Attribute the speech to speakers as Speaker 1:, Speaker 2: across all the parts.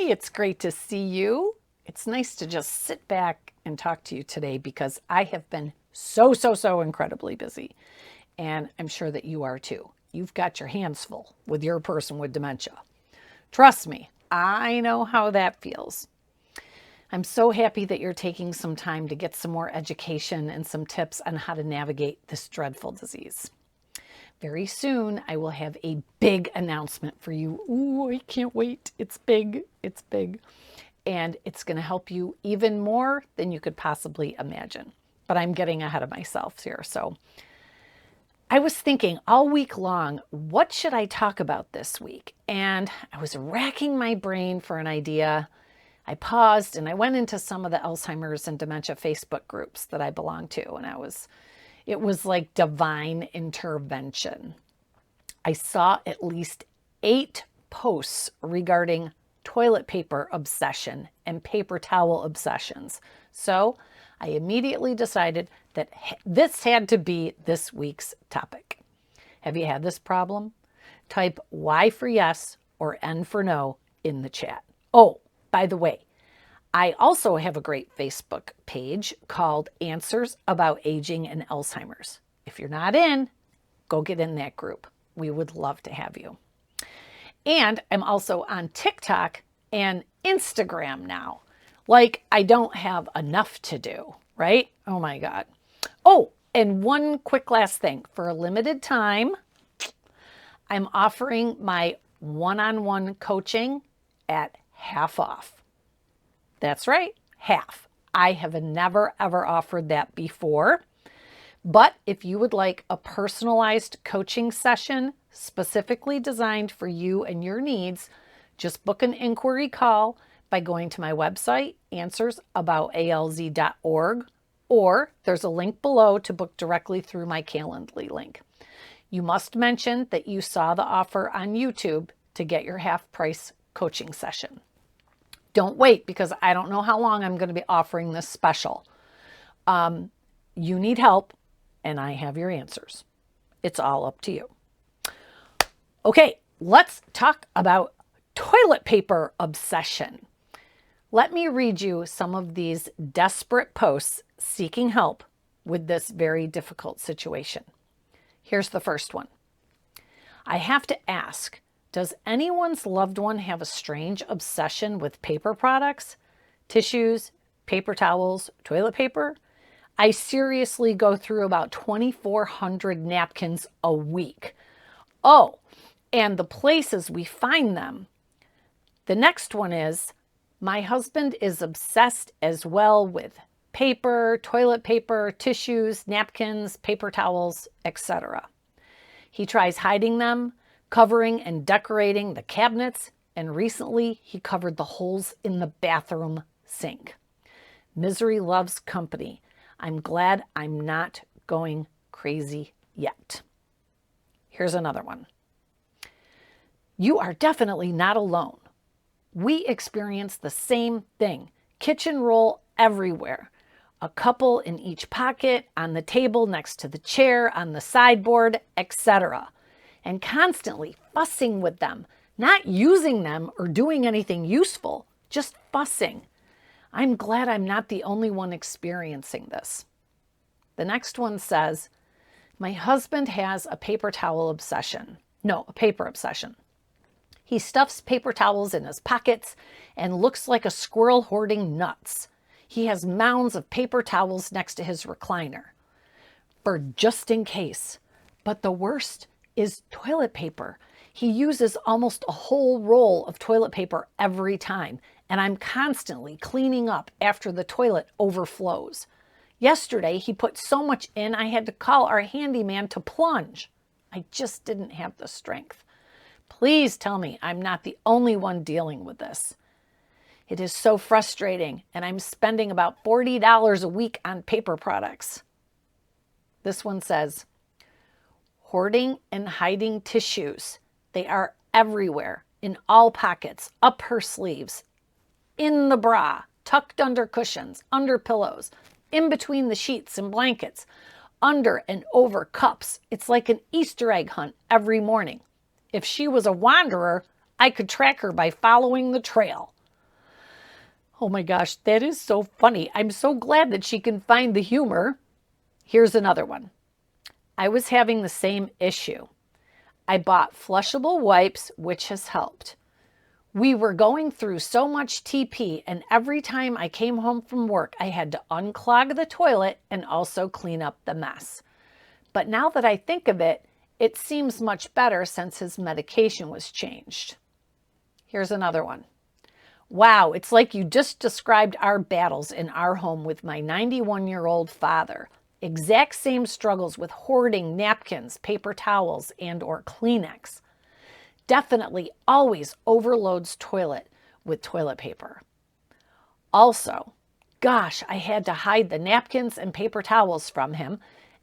Speaker 1: it's great to see you. It's nice to just sit back and talk to you today because I have been so incredibly busy. And I'm sure that you are too. You've got your hands full with your person with dementia. Trust me, I know how that feels. I'm so happy that you're taking some time to get some more education and some tips on how to navigate this dreadful disease. Very soon, I will have a big announcement for you. Ooh, I can't wait. It's big. It's big. And it's going to help you even more than you could possibly imagine. But I'm getting ahead of myself here. So I was thinking all week long, what should I talk about this week? And I was racking my brain for an idea. I paused and I went into some of the Alzheimer's and dementia Facebook groups that I belong to. And it was like divine intervention. I saw at least 8 posts regarding toilet paper obsession and paper towel obsessions. So I immediately decided that this had to be this week's topic. Have you had this problem? Type Y for yes or N for no in the chat. Oh, by the way, I also have a great Facebook page called Answers About Aging and Alzheimer's. If you're not in, go get in that group. We would love to have you. And I'm also on TikTok and Instagram now. Like I don't have enough to do, right? Oh my God. Oh, and one quick last thing. For a limited time, I'm offering my one-on-one coaching at half off. That's right, half. I have never ever offered that before. But if you would like a personalized coaching session specifically designed for you and your needs, just book an inquiry call by going to my website, answersaboutalz.org, or there's a link below to book directly through my Calendly link. You must mention that you saw the offer on YouTube to get your half-price coaching session. Don't wait because I don't know how long I'm going to be offering this special. You need help and I have your answers. It's all up to you. Okay, let's talk about toilet paper obsession. Let me read you some of these desperate posts seeking help with this very difficult situation. Here's the first one. I have to ask, does anyone's loved one have a strange obsession with paper products, tissues, paper towels, toilet paper? I seriously go through about 2,400 napkins a week. Oh, and the places we find them. The next one is, my husband is obsessed as well with paper, toilet paper, tissues, napkins, paper towels, etc. He tries hiding them, covering and decorating the cabinets, and recently he covered the holes in the bathroom sink. Misery loves company. I'm glad I'm not going crazy yet. Here's another one. You are definitely not alone. We experience the same thing. Kitchen roll everywhere. A couple in each pocket, on the table next to the chair, on the sideboard, etc. And constantly fussing with them, not using them or doing anything useful, just fussing. I'm glad I'm not the only one experiencing this. The next one says, my husband has a paper towel obsession. No, a paper obsession. He stuffs paper towels in his pockets and looks like a squirrel hoarding nuts. He has mounds of paper towels next to his recliner for just in case. But the worst is toilet paper. He uses almost a whole roll of toilet paper every time, and I'm constantly cleaning up after the toilet overflows. Yesterday, he put so much in, I had to call our handyman to plunge. I just didn't have the strength. Please tell me I'm not the only one dealing with this. It is so frustrating, and I'm spending about $40 a week on paper products. This one says, hoarding and hiding tissues. They are everywhere, in all pockets, up her sleeves, in the bra, tucked under cushions, under pillows, in between the sheets and blankets, under and over cups. It's like an Easter egg hunt every morning. If she was a wanderer, I could track her by following the trail. Oh my gosh, that is so funny. I'm so glad that she can find the humor. Here's another one. I was having the same issue. I bought flushable wipes, which has helped. We were going through so much TP, and every time I came home from work, I had to unclog the toilet and also clean up the mess. But now that I think of it, it seems much better since his medication was changed. Here's another one. Wow, it's like you just described our battles in our home with my 91-year-old father. Exact same struggles with hoarding napkins, paper towels, and/or Kleenex. Definitely always overloads toilet with toilet paper. Also, gosh, I had to hide the napkins and paper towels from him.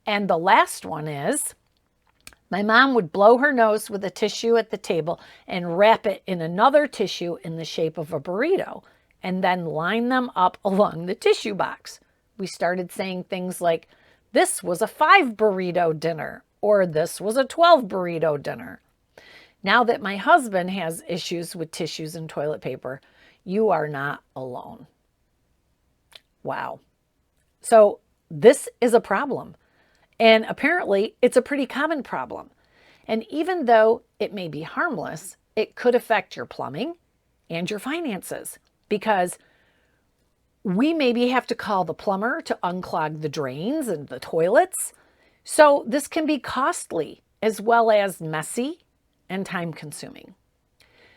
Speaker 1: And the last one is, my mom would blow her nose with a tissue at the table and wrap it in another tissue in the shape of a burrito and then line them up along the tissue box. We started saying things like, this was a 5 burrito dinner, or this was a 12 burrito dinner. Now that my husband has issues with tissues and toilet paper, you are not alone. Wow. So this is a problem. And apparently it's a pretty common problem. And even though it may be harmless, it could affect your plumbing and your finances, because we maybe have to call the plumber to unclog the drains and the toilets. So this can be costly as well as messy and time consuming.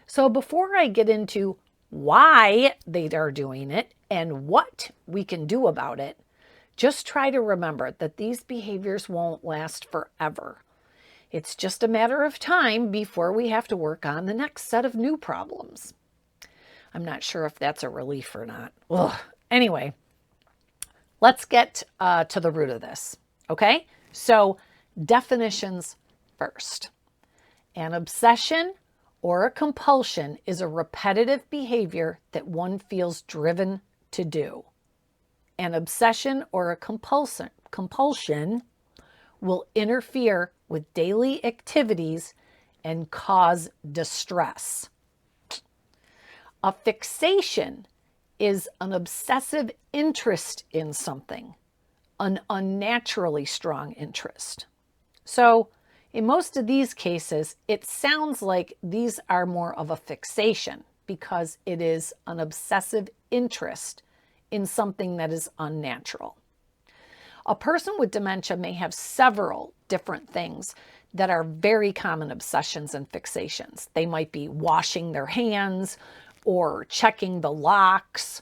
Speaker 1: So before I get into why they are doing it and what we can do about it, just try to remember that these behaviors won't last forever. It's just a matter of time before we have to work on the next set of new problems. I'm not sure if that's a relief or not. Ugh. Anyway, let's get to the root of this, okay? So definitions first. An obsession or a compulsion is a repetitive behavior that one feels driven to do. An obsession or a compulsion will interfere with daily activities and cause distress. A fixation is an obsessive interest in something, an unnaturally strong interest. So, in most of these cases, it sounds like these are more of a fixation because it is an obsessive interest in something that is unnatural. A person with dementia may have several different things that are very common obsessions and fixations. They might be washing their hands or checking the locks,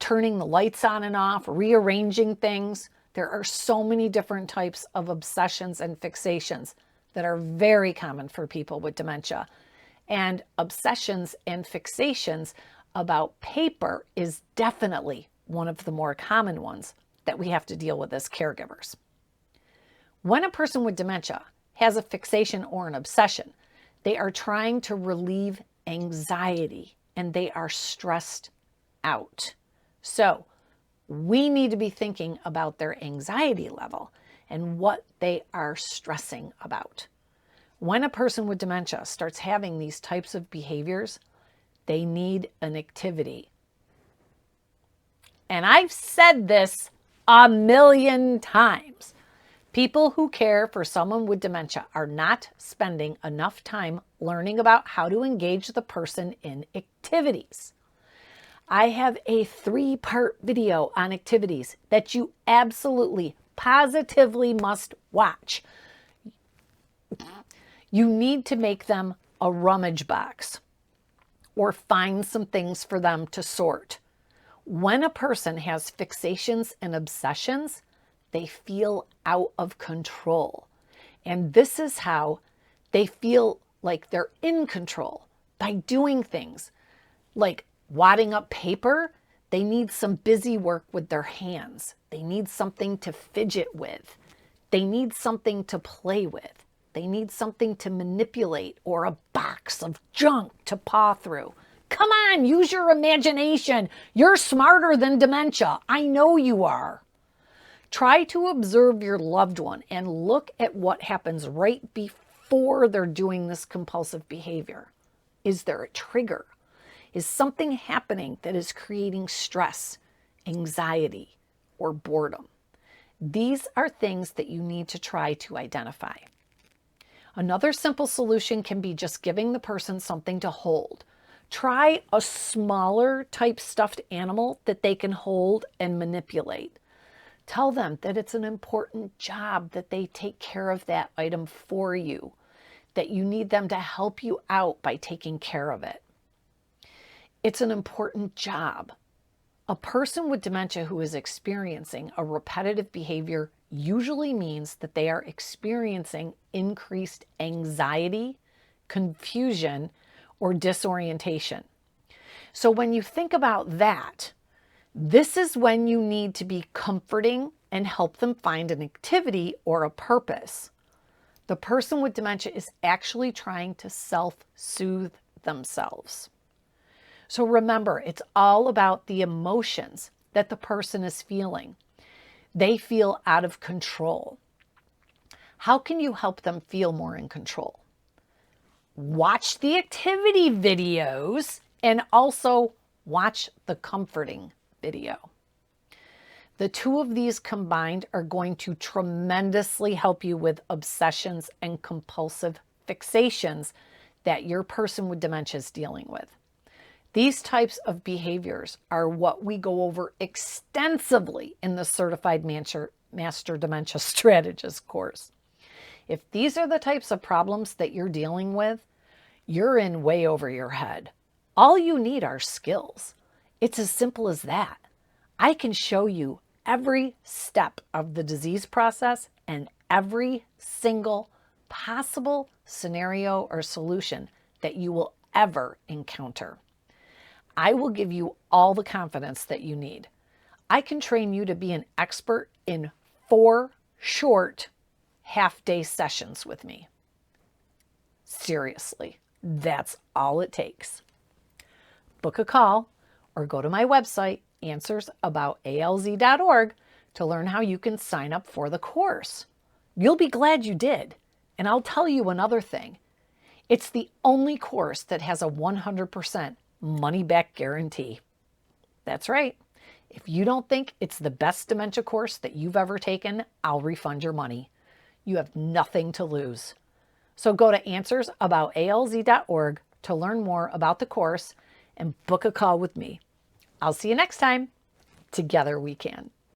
Speaker 1: turning the lights on and off, rearranging things. There are so many different types of obsessions and fixations that are very common for people with dementia. And obsessions and fixations about paper is definitely one of the more common ones that we have to deal with as caregivers. When a person with dementia has a fixation or an obsession, they are trying to relieve anxiety and they are stressed out. So we need to be thinking about their anxiety level and what they are stressing about. When a person with dementia starts having these types of behaviors, they need an activity. And I've said this a million times. People who care for someone with dementia are not spending enough time learning about how to engage the person in activities. I have a 3-part video on activities that you absolutely, positively must watch. You need to make them a rummage box or find some things for them to sort. When a person has fixations and obsessions, they feel out of control. And this is how they feel like they're in control, by doing things like wadding up paper. They need some busy work with their hands. They need something to fidget with. They need something to play with. They need something to manipulate or a box of junk to paw through. Come on, use your imagination. You're smarter than dementia. I know you are. Try to observe your loved one and look at what happens right before they're doing this compulsive behavior. Is there a trigger? Is something happening that is creating stress, anxiety, or boredom? These are things that you need to try to identify. Another simple solution can be just giving the person something to hold. Try a smaller type stuffed animal that they can hold and manipulate. Tell them that it's an important job that they take care of that item for you, that you need them to help you out by taking care of it. It's an important job. A person with dementia who is experiencing a repetitive behavior usually means that they are experiencing increased anxiety, confusion, or disorientation. So when you think about that, this is when you need to be comforting and help them find an activity or a purpose. The person with dementia is actually trying to self-soothe themselves. So remember, it's all about the emotions that the person is feeling. They feel out of control. How can you help them feel more in control? Watch the activity videos and also watch the comforting video. The two of these combined are going to tremendously help you with obsessions and compulsive fixations that your person with dementia is dealing with. These types of behaviors are what we go over extensively in the Certified Master Dementia Strategist course. If these are the types of problems that you're dealing with, you're in way over your head. All you need are skills. It's as simple as that. I can show you every step of the disease process and every single possible scenario or solution that you will ever encounter. I will give you all the confidence that you need. I can train you to be an expert in 4 short half-day sessions with me. Seriously, that's all it takes. Book a call or go to my website, answersabout.alz.org, to learn how you can sign up for the course. You'll be glad you did. And I'll tell you another thing. It's the only course that has a 100% money-back guarantee. That's right. If you don't think it's the best dementia course that you've ever taken, I'll refund your money. You have nothing to lose. So go to answersabout.alz.org to learn more about the course and book a call with me. I'll see you next time. Together we can.